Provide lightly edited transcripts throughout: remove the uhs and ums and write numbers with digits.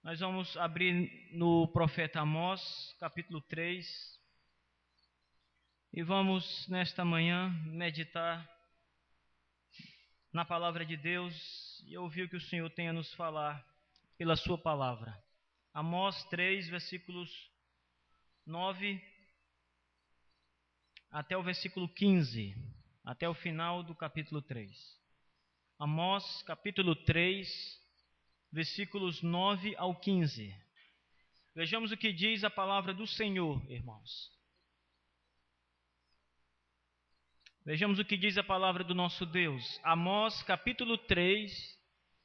Nós vamos abrir no profeta Amós, capítulo 3, e vamos nesta manhã meditar na palavra de Deus e ouvir o que o Senhor tem a nos falar pela sua palavra. Amós 3, versículos 9 até o versículo 15, até o final do capítulo 3. Amós, capítulo 3, versículos 9 ao 15. Vejamos o que diz a palavra do Senhor, irmãos. Vejamos o que diz a palavra do nosso Deus. Amós, capítulo 3,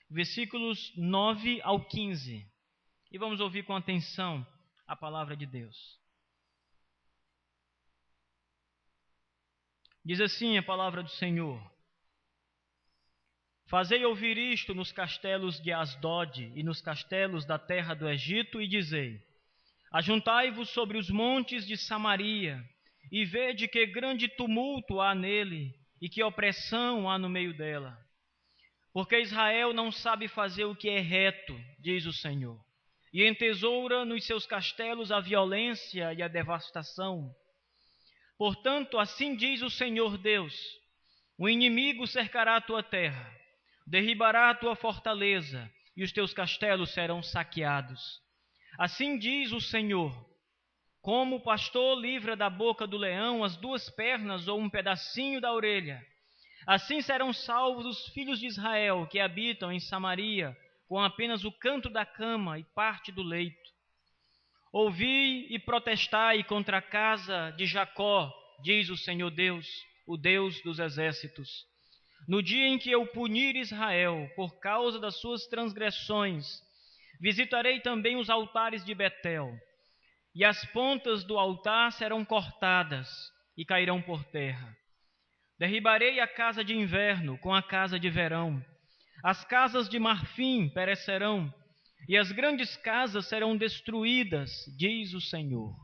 versículos 9 ao 15. E vamos ouvir com atenção a palavra de Deus. Diz assim a palavra do Senhor: Fazei ouvir isto nos castelos de Asdod e nos castelos da terra do Egito, e dizei: Ajuntai-vos sobre os montes de Samaria, e vede que grande tumulto há nele, e que opressão há no meio dela. Porque Israel não sabe fazer o que é reto, diz o Senhor, e entesoura nos seus castelos a violência e a devastação. Portanto, assim diz o Senhor Deus: o inimigo cercará a tua terra, derribará a tua fortaleza, e os teus castelos serão saqueados. Assim diz o Senhor: como o pastor livra da boca do leão as duas pernas ou um pedacinho da orelha, assim serão salvos os filhos de Israel que habitam em Samaria, com apenas o canto da cama e parte do leito. Ouvi e protestai contra a casa de Jacó, diz o Senhor Deus, o Deus dos exércitos. No dia em que eu punir Israel por causa das suas transgressões, visitarei também os altares de Betel, e as pontas do altar serão cortadas e cairão por terra. Derribarei a casa de inverno com a casa de verão, as casas de marfim perecerão, e as grandes casas serão destruídas, diz o Senhor.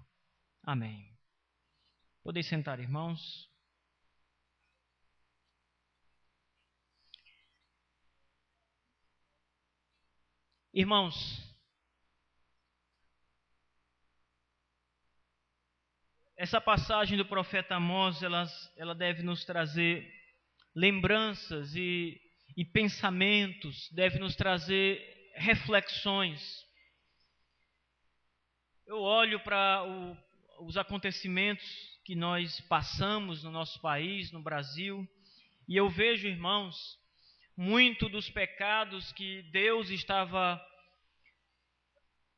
Amém. Podeis sentar, irmãos. Irmãos, essa passagem do profeta Amós, ela deve nos trazer lembranças e pensamentos, deve nos trazer reflexões. Eu olho para os acontecimentos que nós passamos no nosso país, no Brasil, e eu vejo, irmãos, muito dos pecados que Deus estava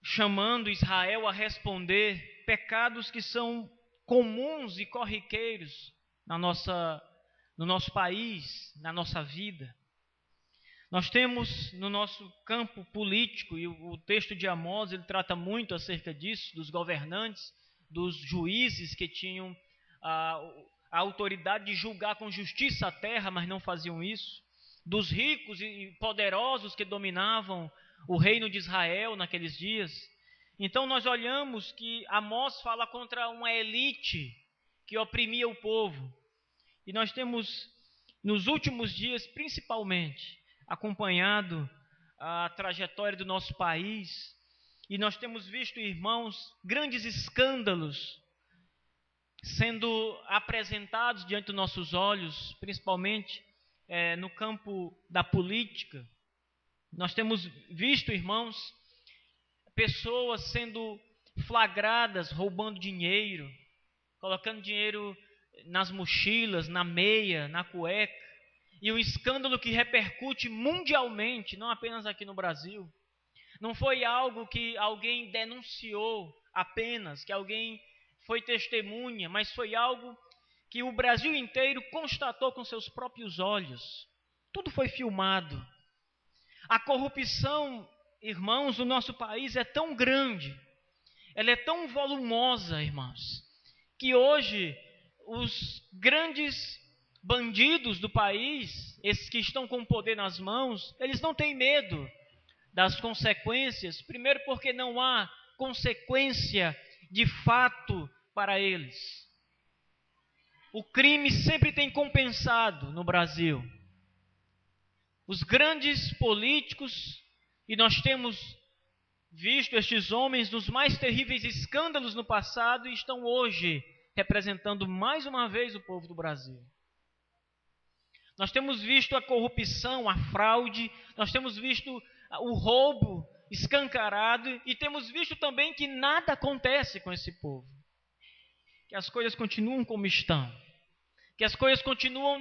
chamando Israel a responder, pecados que são comuns e corriqueiros no nosso país, na nossa vida. Nós temos no nosso campo político, e o texto de Amós ele trata muito acerca disso, dos governantes, dos juízes que tinham a autoridade de julgar com justiça a terra, mas não faziam isso, dos ricos e poderosos que dominavam o reino de Israel naqueles dias. Então nós olhamos que Amós fala contra uma elite que oprimia o povo. E nós temos, nos últimos dias principalmente, acompanhado a trajetória do nosso país, e nós temos visto, irmãos, grandes escândalos sendo apresentados diante dos nossos olhos, principalmente no campo da política. Nós temos visto, irmãos, pessoas sendo flagradas roubando dinheiro, colocando dinheiro nas mochilas, na meia, na cueca, e um escândalo que repercute mundialmente, não apenas aqui no Brasil. Não foi algo que alguém denunciou apenas, que alguém foi testemunha, mas foi algo que o Brasil inteiro constatou com seus próprios olhos. Tudo foi filmado. A corrupção, irmãos, no nosso país é tão grande, ela é tão volumosa, irmãos, que hoje os grandes bandidos do país, esses que estão com o poder nas mãos, eles não têm medo das consequências. Primeiro porque não há consequência de fato para eles. O crime sempre tem compensado no Brasil. Os grandes políticos, e nós temos visto estes homens nos mais terríveis escândalos no passado e estão hoje representando mais uma vez o povo do Brasil. Nós temos visto a corrupção, a fraude, nós temos visto o roubo escancarado e temos visto também que nada acontece com esse povo. Que as coisas continuam como estão. Que as coisas continuam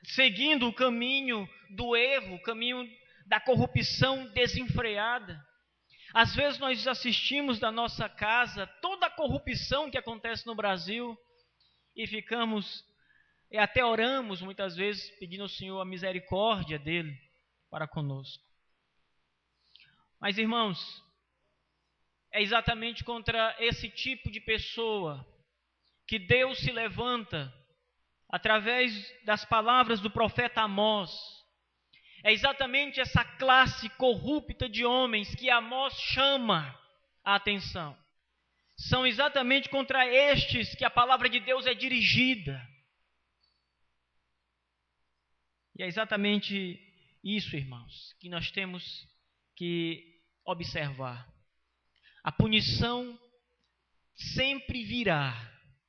seguindo o caminho do erro, o caminho da corrupção desenfreada. Às vezes nós assistimos da nossa casa toda a corrupção que acontece no Brasil e ficamos, e até oramos muitas vezes pedindo ao Senhor a misericórdia dele para conosco. Mas irmãos, é exatamente contra esse tipo de pessoa que Deus se levanta através das palavras do profeta Amós. É exatamente essa classe corrupta de homens que Amós chama a atenção. São exatamente contra estes que a palavra de Deus é dirigida. E é exatamente isso, irmãos, que nós temos que observar. A punição sempre virá.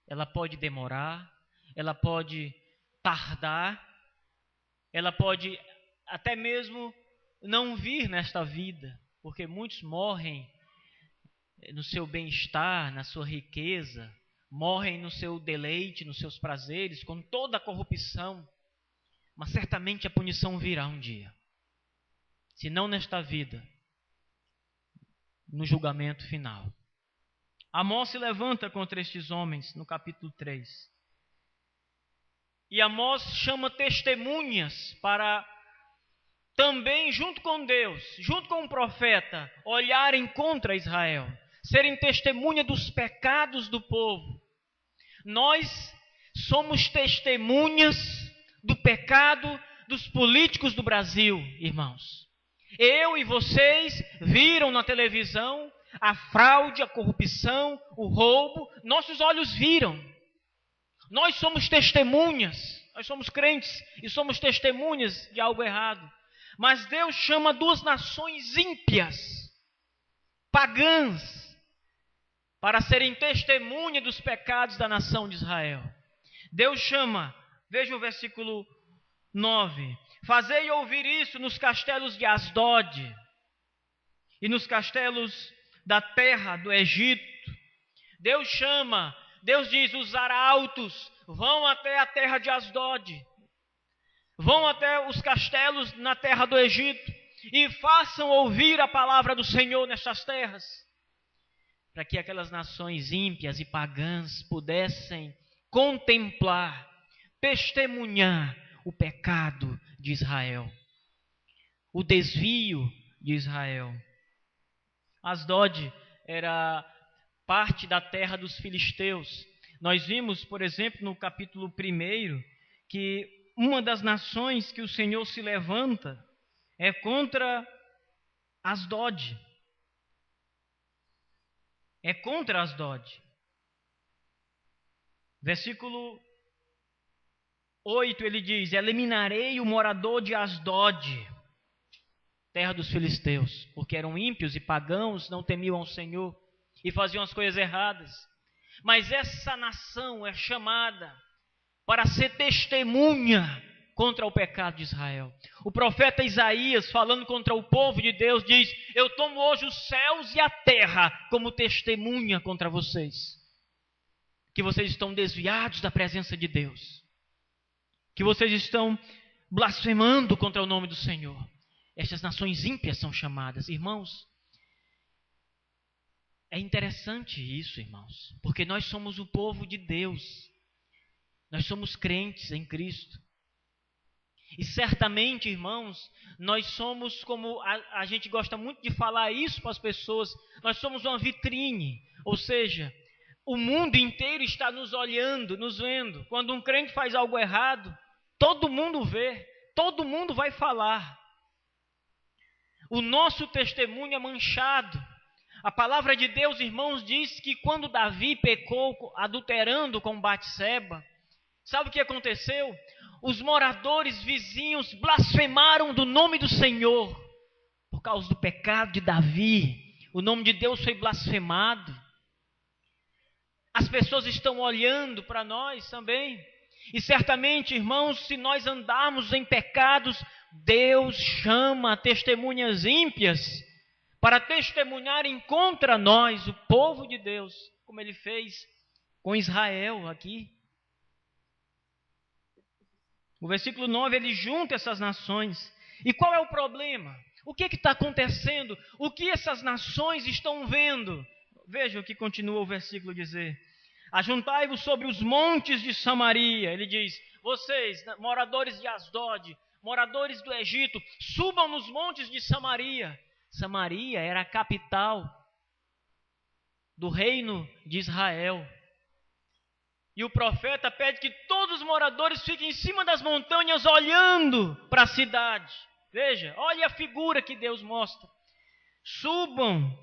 Ela pode demorar, ela pode tardar, ela pode até mesmo não vir nesta vida, porque muitos morrem no seu bem-estar, na sua riqueza, morrem no seu deleite, nos seus prazeres, com toda a corrupção. Mas certamente a punição virá um dia. Se não nesta vida, no julgamento final. Amós se levanta contra estes homens no capítulo 3. E Amós chama testemunhas para também, junto com Deus, junto com o profeta, olharem contra Israel, serem testemunha dos pecados do povo. Nós somos testemunhas do pecado dos políticos do Brasil, irmãos. Eu e vocês viram na televisão a fraude, a corrupção, o roubo. Nossos olhos viram. Nós somos testemunhas. Nós somos crentes e somos testemunhas de algo errado. Mas Deus chama duas nações ímpias, pagãs, para serem testemunha dos pecados da nação de Israel. Deus chama, veja o versículo 9. Fazei ouvir isso nos castelos de Asdod e nos castelos da terra do Egito. Deus chama, Deus diz, os arautos vão até a terra de Asdod, vão até os castelos na terra do Egito e façam ouvir a palavra do Senhor nestas terras, para que aquelas nações ímpias e pagãs pudessem contemplar, testemunhar o pecado de Israel, o desvio de Israel. Asdod era parte da terra dos filisteus. Nós vimos, por exemplo, no capítulo 1, que uma das nações que o Senhor se levanta é contra Asdod. É contra Asdod. Versículo 8, ele diz: eliminarei o morador de Asdod, terra dos filisteus, porque eram ímpios e pagãos, não temiam ao Senhor e faziam as coisas erradas. Mas essa nação é chamada para ser testemunha contra o pecado de Israel. O profeta Isaías, falando contra o povo de Deus, diz: eu tomo hoje os céus e a terra como testemunha contra vocês, que vocês estão desviados da presença de Deus, que vocês estão blasfemando contra o nome do Senhor. Estas nações ímpias são chamadas. Irmãos, é interessante isso, irmãos, porque nós somos o povo de Deus. Nós somos crentes em Cristo. E certamente, irmãos, nós somos, como a gente gosta muito de falar isso para as pessoas, nós somos uma vitrine. Ou seja, o mundo inteiro está nos olhando, nos vendo. Quando um crente faz algo errado, todo mundo vê, todo mundo vai falar. O nosso testemunho é manchado. A palavra de Deus, irmãos, diz que quando Davi pecou adulterando com Batseba, sabe o que aconteceu? Os moradores vizinhos blasfemaram do nome do Senhor por causa do pecado de Davi, o nome de Deus foi blasfemado. As pessoas estão olhando para nós também. E certamente, irmãos, se nós andarmos em pecados, Deus chama testemunhas ímpias para testemunharem contra nós, o povo de Deus, como ele fez com Israel aqui. O versículo 9, ele junta essas nações. E qual é o problema? O que está acontecendo? O que essas nações estão vendo? Veja o que continua o versículo dizer. Ajuntai-vos sobre os montes de Samaria. Ele diz, vocês, moradores de Asdod, moradores do Egito, subam nos montes de Samaria. Samaria era a capital do reino de Israel. E o profeta pede que todos os moradores fiquem em cima das montanhas olhando para a cidade. Veja, olha a figura que Deus mostra. Subam,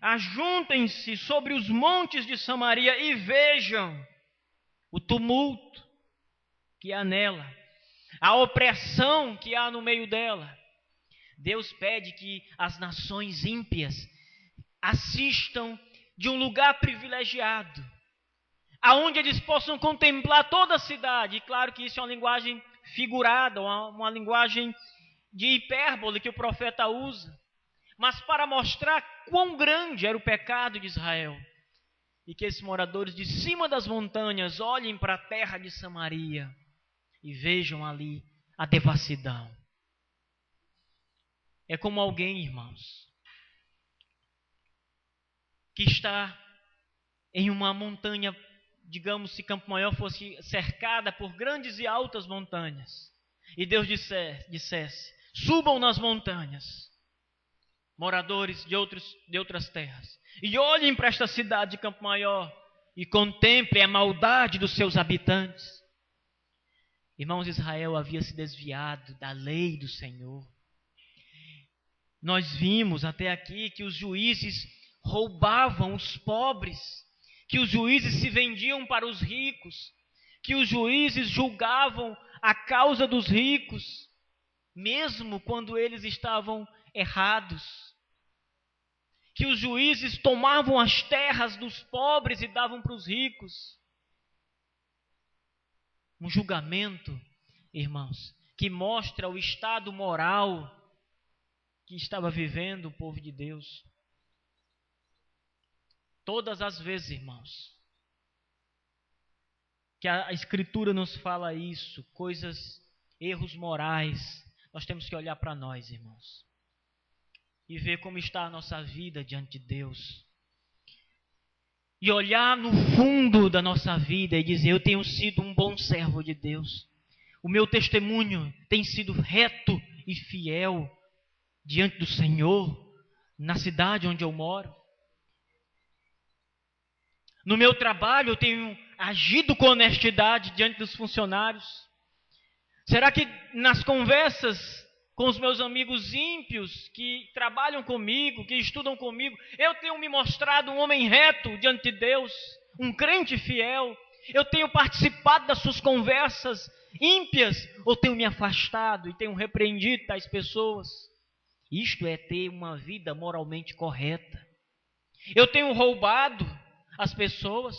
ajuntem-se sobre os montes de Samaria e vejam o tumulto que há nela, a opressão que há no meio dela. Deus pede que as nações ímpias assistam de um lugar privilegiado, aonde eles possam contemplar toda a cidade. E claro que isso é uma linguagem figurada, uma linguagem de hipérbole que o profeta usa, mas para mostrar quão grande era o pecado de Israel. E que esses moradores de cima das montanhas olhem para a terra de Samaria e vejam ali a devassidão. É como alguém, irmãos, que está em uma montanha, digamos, se Campo Maior fosse cercada por grandes e altas montanhas, e Deus dissesse, subam nas montanhas, moradores de outras terras, e olhem para esta cidade de Campo Maior, e contemplem a maldade dos seus habitantes. Irmãos, Israel havia se desviado da lei do Senhor. Nós vimos até aqui que os juízes roubavam os pobres, que os juízes se vendiam para os ricos, que os juízes julgavam a causa dos ricos, mesmo quando eles estavam errados, que os juízes tomavam as terras dos pobres e davam para os ricos. Um julgamento, irmãos, que mostra o estado moral que estava vivendo o povo de Deus. Todas as vezes, irmãos, que a Escritura nos fala isso, erros morais, nós temos que olhar para nós, irmãos, e ver como está a nossa vida diante de Deus. E olhar no fundo da nossa vida e dizer, eu tenho sido um bom servo de Deus. O meu testemunho tem sido reto e fiel diante do Senhor, na cidade onde eu moro. No meu trabalho eu tenho agido com honestidade diante dos funcionários. Será que nas conversas com os meus amigos ímpios que trabalham comigo, que estudam comigo, eu tenho me mostrado um homem reto diante de Deus, um crente fiel? Eu tenho participado das suas conversas ímpias ou tenho me afastado e tenho repreendido tais pessoas? Isto é ter uma vida moralmente correta. Eu tenho roubado as pessoas?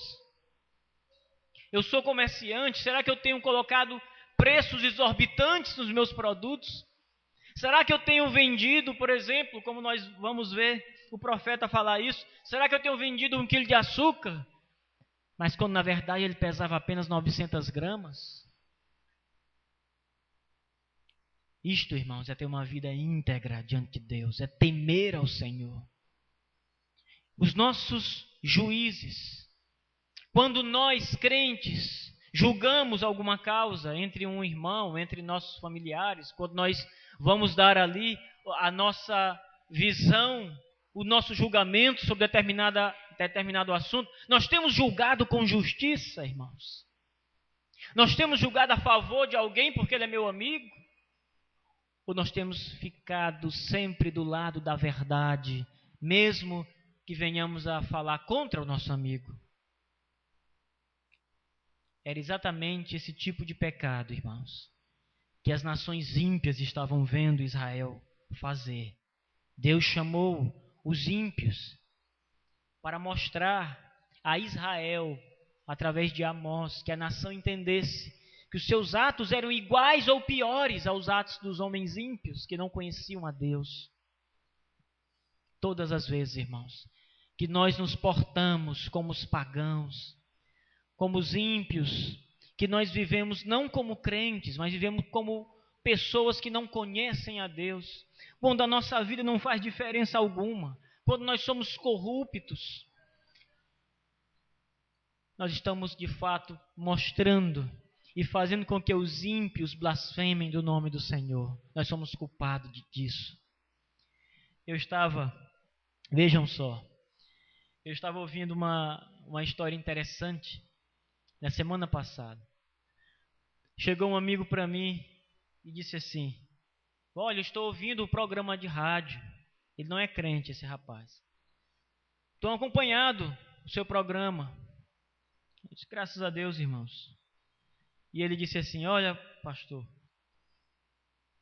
Eu sou comerciante, será que eu tenho colocado preços exorbitantes nos meus produtos? Será que eu tenho vendido, por exemplo, como nós vamos ver o profeta falar isso, será que eu tenho vendido 1 quilo de açúcar, mas quando na verdade ele pesava apenas 900 gramas? Isto, irmãos, é ter uma vida íntegra diante de Deus, é temer ao Senhor. Os nossos juízes, quando nós crentes julgamos alguma causa entre um irmão, entre nossos familiares, quando nós vamos dar ali a nossa visão, o nosso julgamento sobre determinado assunto, nós temos julgado com justiça, irmãos? Nós temos julgado a favor de alguém porque ele é meu amigo? Ou nós temos ficado sempre do lado da verdade, mesmo que venhamos a falar contra o nosso amigo? Era exatamente esse tipo de pecado, irmãos, que as nações ímpias estavam vendo Israel fazer. Deus chamou os ímpios para mostrar a Israel, através de Amós, que a nação entendesse que os seus atos eram iguais ou piores aos atos dos homens ímpios que não conheciam a Deus. Todas as vezes, irmãos, que nós nos portamos como os pagãos, como os ímpios, que nós vivemos não como crentes, mas vivemos como pessoas que não conhecem a Deus, quando a nossa vida não faz diferença alguma, quando nós somos corruptos, nós estamos de fato mostrando e fazendo com que os ímpios blasfemem do nome do Senhor. Nós somos culpados disso. Vejam só, eu estava ouvindo uma história interessante na semana passada. Chegou um amigo para mim e disse assim: olha, eu estou ouvindo o programa de rádio. Ele não é crente, esse rapaz. Estou acompanhando o seu programa. Eu disse, graças a Deus, irmãos. E ele disse assim: olha, pastor,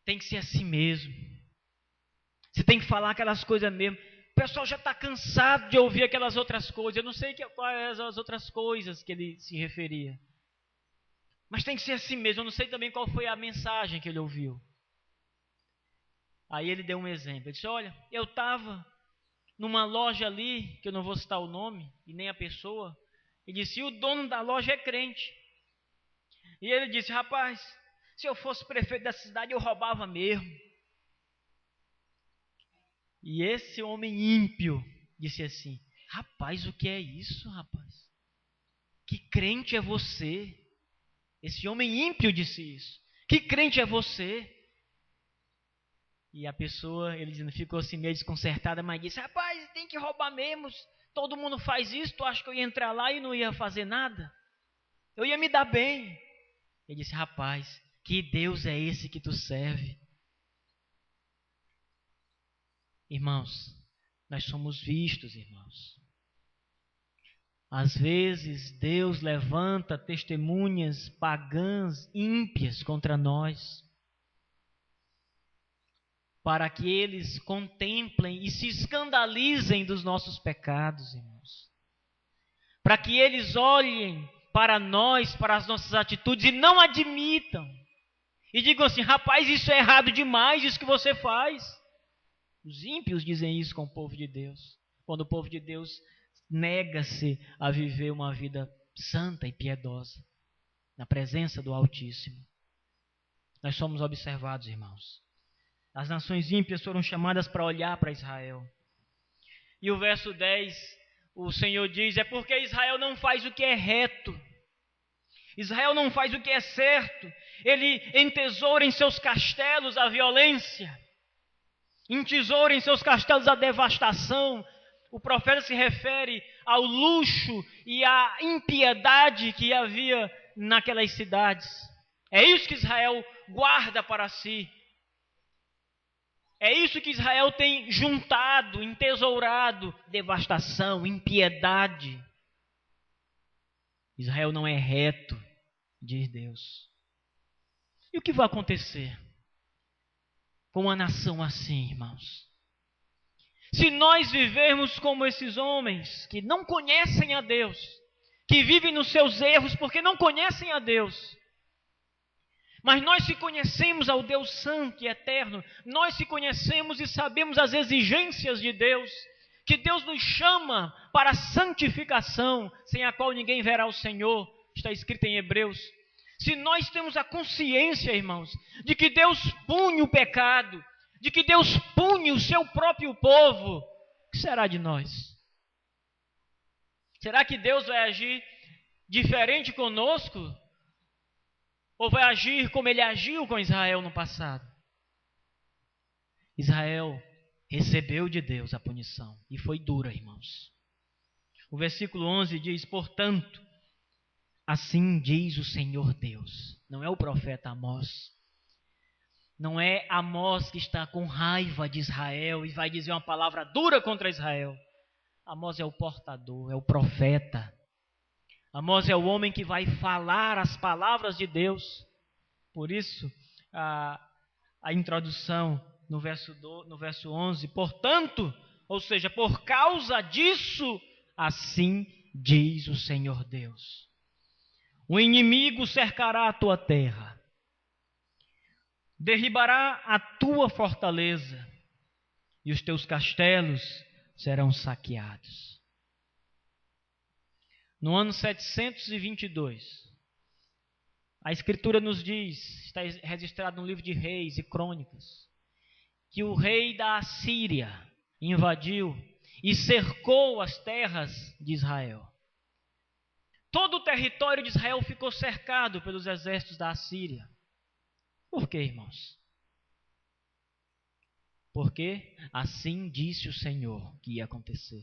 tem que ser assim mesmo. Você tem que falar aquelas coisas mesmo. O pessoal já está cansado de ouvir aquelas outras coisas. Eu não sei quais as outras coisas que ele se referia. Mas tem que ser assim mesmo. Eu não sei também qual foi a mensagem que ele ouviu. Aí ele deu um exemplo. Ele disse, olha, eu estava numa loja ali, que eu não vou citar o nome, e nem a pessoa. Ele disse, e o dono da loja é crente. E ele disse, rapaz, se eu fosse prefeito da cidade, eu roubava mesmo. E esse homem ímpio disse assim, rapaz, o que é isso, rapaz? Que crente é você? Esse homem ímpio disse isso. Que crente é você? E a pessoa, ele dizendo, ficou assim meio desconcertada, mas disse, rapaz, tem que roubar mesmo. Todo mundo faz isso, tu acha que eu ia entrar lá e não ia fazer nada? Eu ia me dar bem. Ele disse, rapaz, que Deus é esse que tu serve? Irmãos, nós somos vistos, irmãos. Às vezes Deus levanta testemunhas pagãs, ímpias contra nós, para que eles contemplem e se escandalizem dos nossos pecados, irmãos. Para que eles olhem para nós, para as nossas atitudes e não admitam. E digam assim, rapaz, isso é errado demais, isso que você faz. Os ímpios dizem isso com o povo de Deus. Quando o povo de Deus nega-se a viver uma vida santa e piedosa, na presença do Altíssimo. Nós somos observados, irmãos. As nações ímpias foram chamadas para olhar para Israel. E o verso 10, o Senhor diz, é porque Israel não faz o que é reto. Israel não faz o que é certo. Ele entesoura em seus castelos a violência. Entesoura em seus castelos a devastação. O profeta se refere ao luxo e à impiedade que havia naquelas cidades. É isso que Israel guarda para si. É isso que Israel tem juntado, entesourado. Devastação, impiedade. Israel não é reto, diz Deus. E o que vai acontecer com uma nação assim, irmãos? Se nós vivermos como esses homens que não conhecem a Deus, que vivem nos seus erros porque não conhecem a Deus, mas nós se conhecemos ao Deus Santo e Eterno, nós se conhecemos e sabemos as exigências de Deus, que Deus nos chama para a santificação, sem a qual ninguém verá o Senhor, está escrito em Hebreus. Se nós temos a consciência, irmãos, de que Deus pune o pecado, de que Deus pune o seu próprio povo, o que será de nós? Será que Deus vai agir diferente conosco? Ou vai agir como ele agiu com Israel no passado? Israel recebeu de Deus a punição e foi dura, irmãos. O versículo 11 diz, portanto, assim diz o Senhor Deus. Não é o profeta Amós. Não é Amós que está com raiva de Israel e vai dizer uma palavra dura contra Israel. Amós é o portador, é o profeta. Amós é o homem que vai falar as palavras de Deus. Por isso, a introdução no verso 11, portanto, ou seja, por causa disso, assim diz o Senhor Deus: o inimigo cercará a tua terra, derribará a tua fortaleza, e os teus castelos serão saqueados. No ano 722, a Escritura nos diz, está registrado no livro de Reis e Crônicas, que o rei da Assíria invadiu e cercou as terras de Israel. Todo o território de Israel ficou cercado pelos exércitos da Assíria. Por quê, irmãos? Porque assim disse o Senhor que ia acontecer.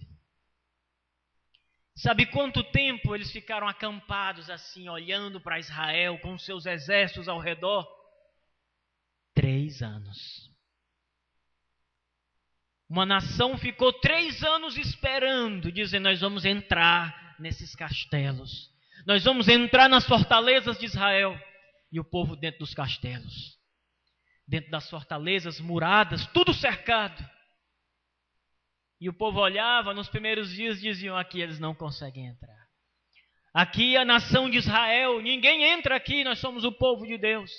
Sabe quanto tempo eles ficaram acampados assim, olhando para Israel com seus exércitos ao redor? 3 anos. Uma nação ficou 3 anos esperando, dizendo: nós vamos entrar nesses castelos, nós vamos entrar nas fortalezas de Israel. E o povo dentro dos castelos, dentro das fortalezas muradas, tudo cercado. E o povo olhava, nos primeiros dias diziam: aqui eles não conseguem entrar. Aqui a nação de Israel, ninguém entra aqui, nós somos o povo de Deus.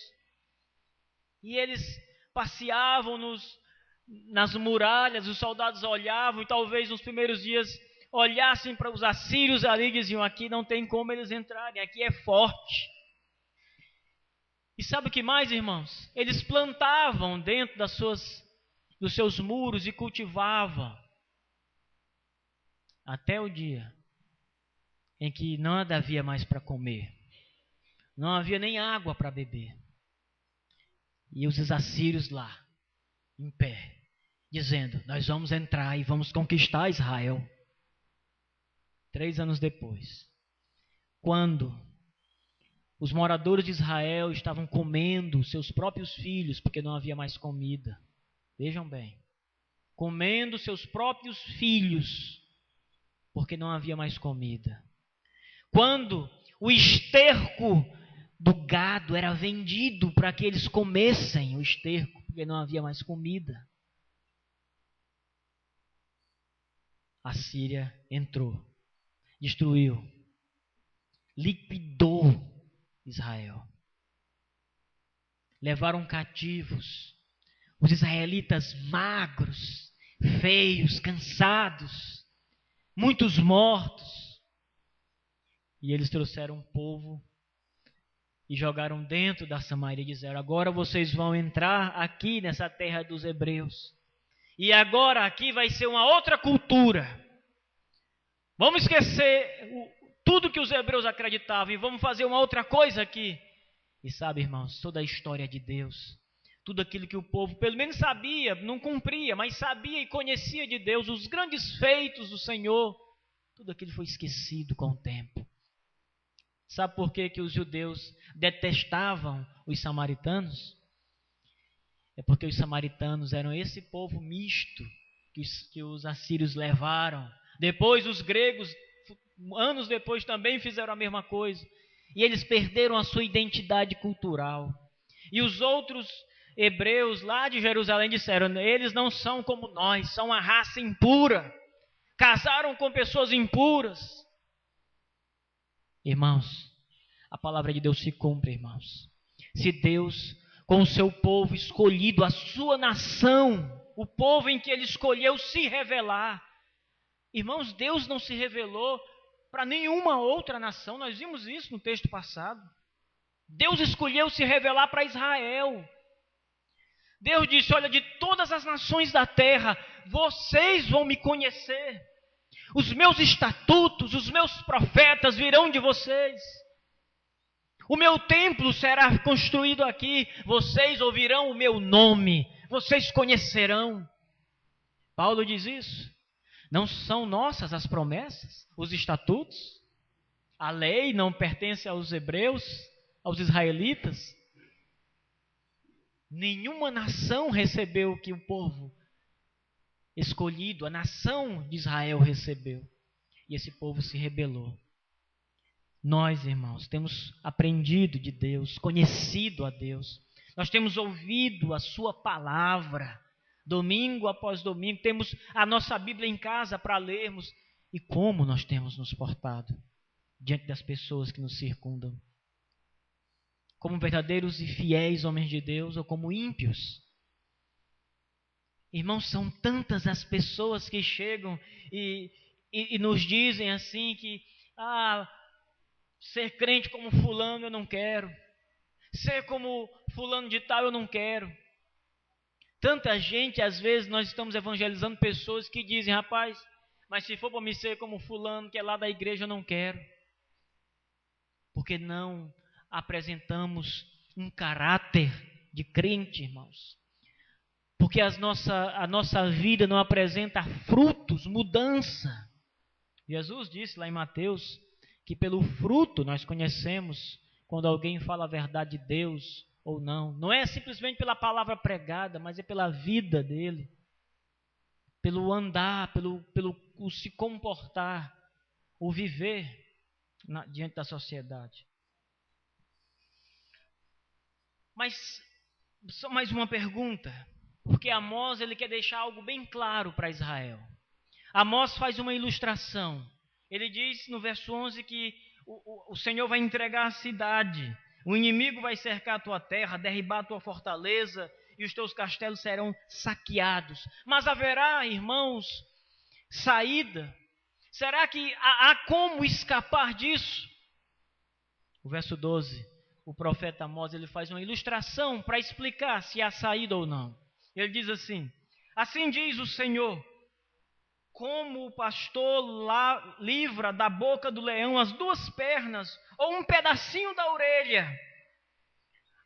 E eles passeavam nas muralhas, os soldados olhavam e talvez nos primeiros dias olhassem para os assírios ali e diziam: aqui não tem como eles entrarem, aqui é forte. E sabe o que mais, irmãos? Eles plantavam dentro dos seus muros e cultivavam. Até o dia em que nada havia mais para comer. Não havia nem água para beber. E os assírios lá, em pé, dizendo: nós vamos entrar e vamos conquistar Israel. 3 anos depois, quando os moradores de Israel estavam comendo seus próprios filhos, porque não havia mais comida. Vejam bem, comendo seus próprios filhos, porque não havia mais comida. Quando o esterco do gado era vendido para que eles comessem o esterco, porque não havia mais comida, a Síria entrou, destruiu, liquidou Israel. Levaram cativos os israelitas magros, feios, cansados, muitos mortos. E eles trouxeram um povo e jogaram dentro da Samaria e disseram: agora vocês vão entrar aqui nessa terra dos hebreus. E agora aqui vai ser uma outra cultura. Vamos esquecer tudo que os hebreus acreditavam e vamos fazer uma outra coisa aqui. E sabe, irmãos, toda a história de Deus, tudo aquilo que o povo pelo menos sabia, não cumpria, mas sabia e conhecia de Deus, os grandes feitos do Senhor, tudo aquilo foi esquecido com o tempo. Sabe por que os judeus detestavam os samaritanos? É porque os samaritanos eram esse povo misto que os assírios levaram. Depois os gregos, anos depois, também fizeram a mesma coisa. E eles perderam a sua identidade cultural. E os outros hebreus lá de Jerusalém disseram: eles não são como nós, são uma raça impura. Casaram com pessoas impuras. Irmãos, a palavra de Deus se cumpre, irmãos. Se Deus, com o seu povo escolhido, a sua nação, o povo em que Ele escolheu se revelar. Irmãos, Deus não se revelou para nenhuma outra nação. Nós vimos isso no texto passado. Deus escolheu se revelar para Israel. Deus disse: olha, de todas as nações da terra, vocês vão me conhecer. Os meus estatutos, os meus profetas virão de vocês. O meu templo será construído aqui. Vocês ouvirão o meu nome. Vocês conhecerão. Paulo diz isso. Não são nossas as promessas, os estatutos? A lei não pertence aos hebreus, aos israelitas? Nenhuma nação recebeu o que o povo escolhido, a nação de Israel recebeu. E esse povo se rebelou. Nós, irmãos, temos aprendido de Deus, conhecido a Deus. Nós temos ouvido a sua palavra. domingo após domingo, temos a nossa Bíblia em casa para lermos. E como nós temos nos portado diante das pessoas que nos circundam? Como verdadeiros e fiéis homens de Deus ou como ímpios? Irmãos, são tantas as pessoas que chegam e nos dizem assim que ser crente como fulano eu não quero. Ser como fulano de tal eu não quero. Tanta gente, às vezes nós estamos evangelizando pessoas que dizem, rapaz, mas se for para me ser como fulano que é lá da igreja eu não quero. Porque não apresentamos um caráter de crente, irmãos. Porque a nossa vida não apresenta frutos, mudança. Jesus disse lá em Mateus que pelo fruto nós conhecemos quando alguém fala a verdade de Deus ou não. Não é simplesmente pela palavra pregada, mas é pela vida dele. Pelo andar, pelo o se comportar, o viver diante da sociedade. Mas só mais uma pergunta, porque Amós ele quer deixar algo bem claro para Israel. Amós faz uma ilustração. Ele diz no verso 11 que o Senhor vai entregar a cidade, o inimigo vai cercar a tua terra, derribar a tua fortaleza e os teus castelos serão saqueados. Mas haverá, irmãos, saída? Será que há como escapar disso? O verso 12, o profeta Amós ele faz uma ilustração para explicar se há saída ou não. Ele diz assim: assim diz o Senhor, como o pastor livra da boca do leão as duas pernas ou um pedacinho da orelha,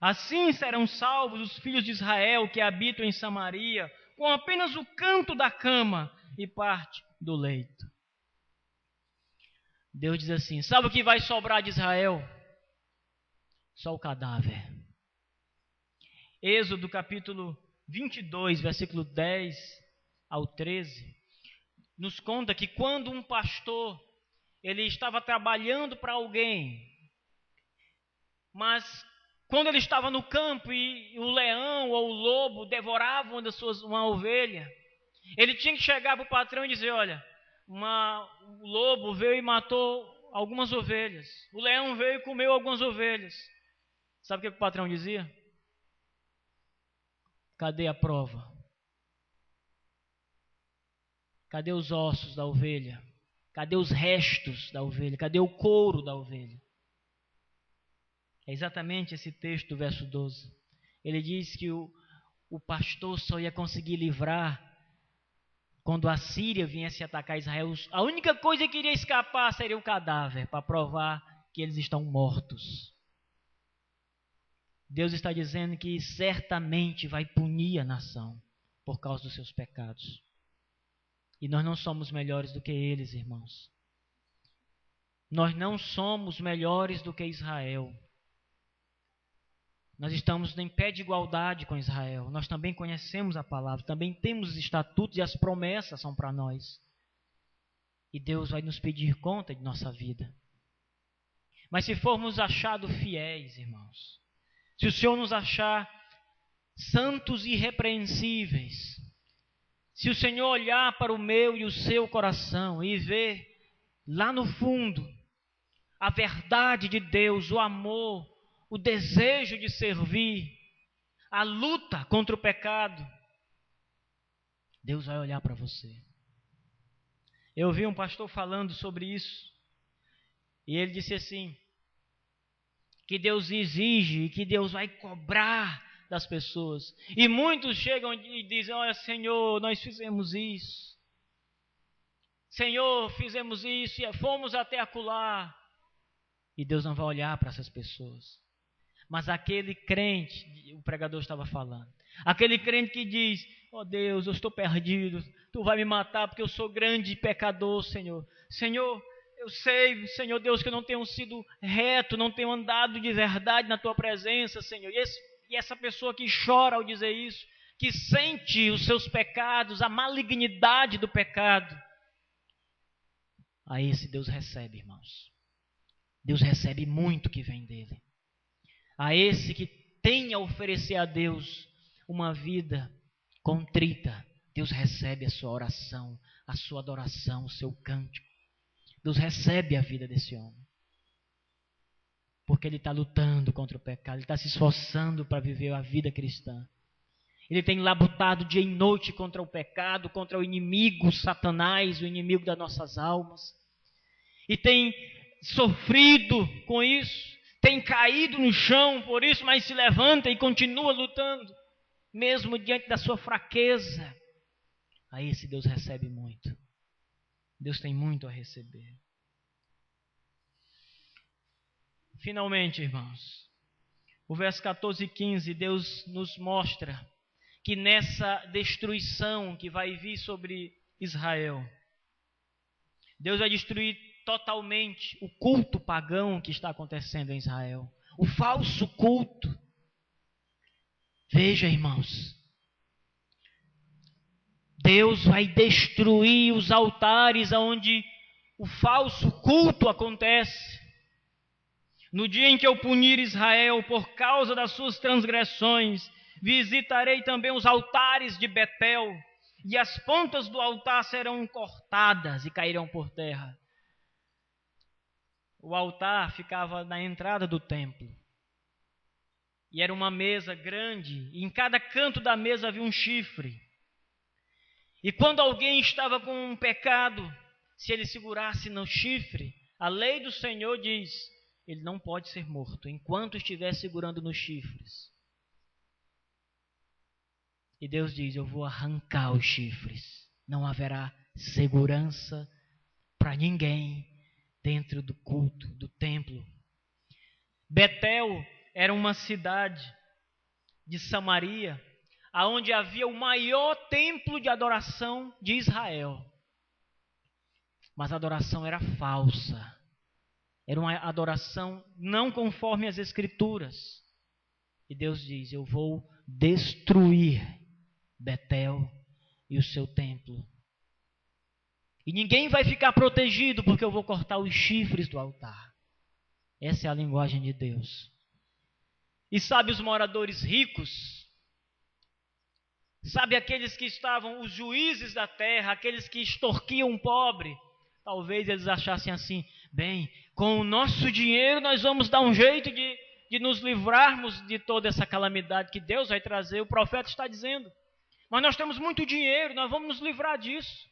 assim serão salvos os filhos de Israel que habitam em Samaria, com apenas o canto da cama e parte do leito. Deus diz assim: sabe o que vai sobrar de Israel? Só o cadáver. Êxodo capítulo 22, versículo 10 ao 13, nos conta que quando um pastor ele estava trabalhando para alguém, mas quando ele estava no campo e o leão ou o lobo devoravam uma ovelha, ele tinha que chegar para o patrão e dizer: olha, o lobo veio e matou algumas ovelhas, o leão veio e comeu algumas ovelhas. Sabe o que o patrão dizia? Cadê a prova? Cadê os ossos da ovelha? Cadê os restos da ovelha? Cadê o couro da ovelha? É exatamente esse texto do verso 12. Ele diz que o pastor só ia conseguir livrar quando a Síria viesse atacar Israel. A única coisa que iria escapar seria o cadáver, para provar que eles estão mortos. Deus está dizendo que certamente vai punir a nação por causa dos seus pecados. E nós não somos melhores do que eles, irmãos. Nós não somos melhores do que Israel. Nós estamos em pé de igualdade com Israel. Nós também conhecemos a palavra, também temos os estatutos e as promessas são para nós. E Deus vai nos pedir conta de nossa vida. Mas se formos achados fiéis, irmãos, se o Senhor nos achar santos e irrepreensíveis, se o Senhor olhar para o meu e o seu coração e ver lá no fundo a verdade de Deus, o amor, o desejo de servir, a luta contra o pecado, Deus vai olhar para você. Eu ouvi um pastor falando sobre isso e ele disse assim, que Deus exige, que Deus vai cobrar das pessoas. E muitos chegam e dizem: olha, Senhor, nós fizemos isso. Senhor, fizemos isso e fomos até acolá. E Deus não vai olhar para essas pessoas. Mas aquele crente, o pregador estava falando, aquele crente que diz: oh Deus, eu estou perdido, Tu vai me matar porque eu sou grande pecador, Senhor. Senhor, eu sei, Senhor Deus, que eu não tenho sido reto, não tenho andado de verdade na Tua presença, Senhor. E essa pessoa que chora ao dizer isso, que sente os seus pecados, a malignidade do pecado, a esse Deus recebe, irmãos. Deus recebe muito que vem dele. A esse que tem a oferecer a Deus uma vida contrita, Deus recebe a sua oração, a sua adoração, o seu cântico. Deus recebe a vida desse homem. Porque ele está lutando contra o pecado, ele está se esforçando para viver a vida cristã. Ele tem labutado dia e noite contra o pecado, contra o inimigo Satanás, o inimigo das nossas almas. E tem sofrido com isso, tem caído no chão por isso, mas se levanta e continua lutando, mesmo diante da sua fraqueza. A esse Deus recebe muito. Deus tem muito a receber. Finalmente, irmãos, o verso 14 e 15, Deus nos mostra que nessa destruição que vai vir sobre Israel, Deus vai destruir totalmente o culto pagão que está acontecendo em Israel, o falso culto. Veja, irmãos, Deus vai destruir os altares onde o falso culto acontece. No dia em que eu punir Israel por causa das suas transgressões, visitarei também os altares de Betel, e as pontas do altar serão cortadas e cairão por terra. O altar ficava na entrada do templo. E era uma mesa grande, e em cada canto da mesa havia um chifre. E quando alguém estava com um pecado, se ele segurasse no chifre, a lei do Senhor diz, ele não pode ser morto enquanto estiver segurando nos chifres. E Deus diz, eu vou arrancar os chifres. Não haverá segurança para ninguém dentro do culto, do templo. Betel era uma cidade de Samaria, aonde havia o maior templo de adoração de Israel. Mas a adoração era falsa. Era uma adoração não conforme as Escrituras. E Deus diz, eu vou destruir Betel e o seu templo. E ninguém vai ficar protegido porque eu vou cortar os chifres do altar. Essa é a linguagem de Deus. E sabe os moradores ricos? Sabe aqueles que estavam, os juízes da terra, aqueles que extorquiam o pobre? Talvez eles achassem assim, bem, com o nosso dinheiro nós vamos dar um jeito de nos livrarmos de toda essa calamidade que Deus vai trazer. O profeta está dizendo, mas nós temos muito dinheiro, nós vamos nos livrar disso.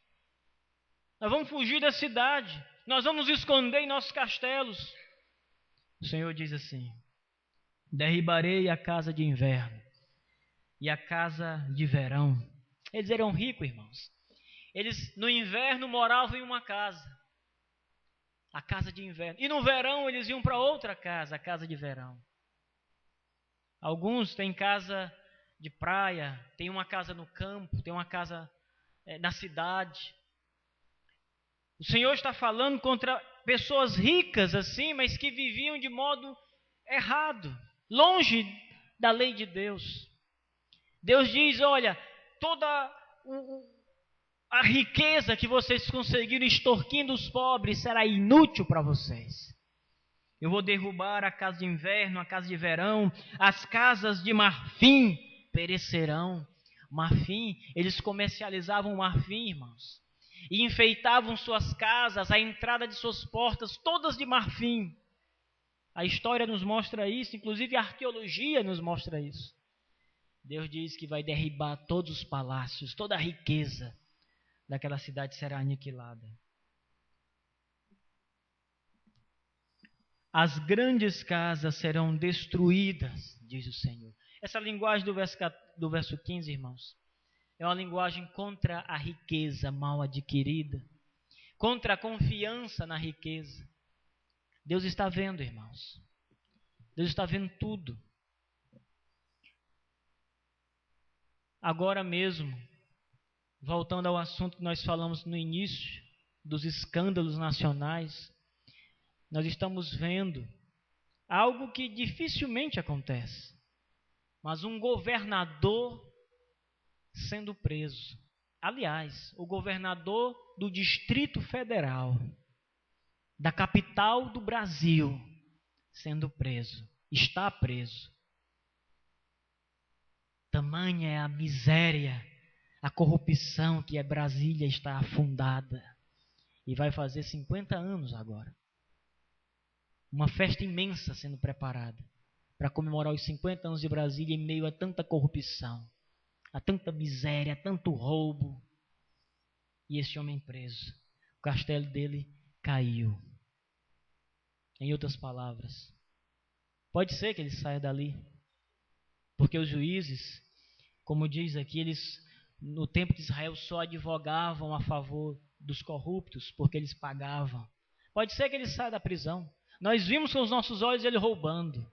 Nós vamos fugir da cidade, nós vamos nos esconder em nossos castelos. O Senhor diz assim, derribarei a casa de inverno e a casa de verão. Eles eram ricos, irmãos. Eles no inverno moravam em uma casa, a casa de inverno. E no verão eles iam para outra casa, a casa de verão. Alguns têm casa de praia, tem uma casa no campo, tem uma casa na cidade. O Senhor está falando contra pessoas ricas assim, mas que viviam de modo errado, longe da lei de Deus. Deus diz, olha, toda a riqueza que vocês conseguiram extorquindo os pobres será inútil para vocês. Eu vou derrubar a casa de inverno, a casa de verão, as casas de marfim perecerão. Marfim, eles comercializavam marfim, irmãos. E enfeitavam suas casas, a entrada de suas portas, todas de marfim. A história nos mostra isso, inclusive a arqueologia nos mostra isso. Deus diz que vai derribar todos os palácios, toda a riqueza daquela cidade será aniquilada. As grandes casas serão destruídas, diz o Senhor. Essa linguagem do verso 15, irmãos, é uma linguagem contra a riqueza mal adquirida, contra a confiança na riqueza. Deus está vendo, irmãos. Deus está vendo tudo. Agora mesmo, voltando ao assunto que nós falamos no início, dos escândalos nacionais, nós estamos vendo algo que dificilmente acontece, mas um governador sendo preso. Aliás, o governador do Distrito Federal, da capital do Brasil, sendo preso, está preso. Tamanha é a miséria A corrupção que é Brasília está afundada. E vai fazer 50 anos agora. Uma festa imensa sendo preparada para comemorar os 50 anos de Brasília em meio a tanta corrupção, a tanta miséria, a tanto roubo. E esse homem preso. O castelo dele caiu. Em outras palavras, pode ser que ele saia dali, porque os juízes, como diz aqui, eles no tempo de Israel só advogavam a favor dos corruptos, porque eles pagavam. Pode ser que ele saia da prisão. Nós vimos com os nossos olhos ele roubando.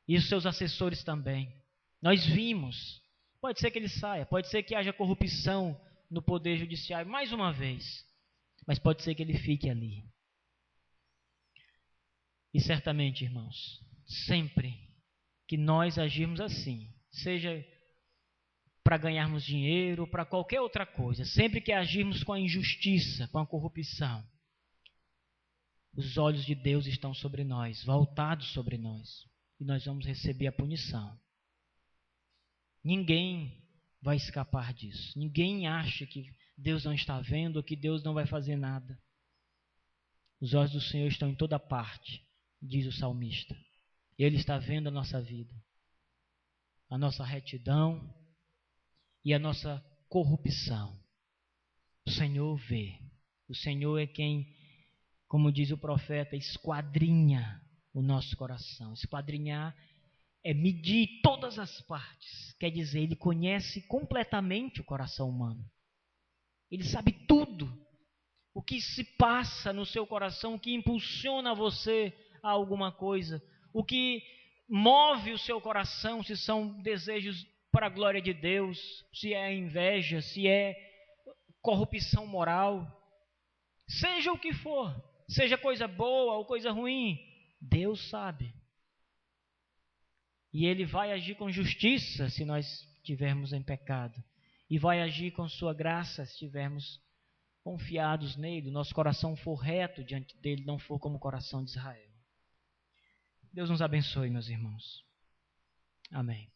E os seus assessores também. Nós vimos. Pode ser que ele saia. Pode ser que haja corrupção no poder judiciário mais uma vez. Mas pode ser que ele fique ali. E certamente, irmãos, sempre que nós agirmos assim, seja para ganharmos dinheiro, para qualquer outra coisa, sempre que agirmos com a injustiça, com a corrupção, os olhos de Deus estão sobre nós, voltados sobre nós, e nós vamos receber a punição. Ninguém vai escapar disso. Ninguém acha que Deus não está vendo ou que Deus não vai fazer nada. Os olhos do Senhor estão em toda parte, diz o salmista. Ele está vendo a nossa vida, a nossa retidão e a nossa corrupção. O Senhor vê. O Senhor é quem, como diz o profeta, esquadrinha o nosso coração. Esquadrinhar é medir todas as partes. Quer dizer, Ele conhece completamente o coração humano. Ele sabe tudo. O que se passa no seu coração, o que impulsiona você a alguma coisa. O que move o seu coração, se são desejos para a glória de Deus, se é inveja, se é corrupção moral. Seja o que for, seja coisa boa ou coisa ruim, Deus sabe. E Ele vai agir com justiça se nós estivermos em pecado. E vai agir com sua graça se estivermos confiados nele, o nosso coração for reto diante dele, não for como o coração de Israel. Deus nos abençoe, meus irmãos. Amém.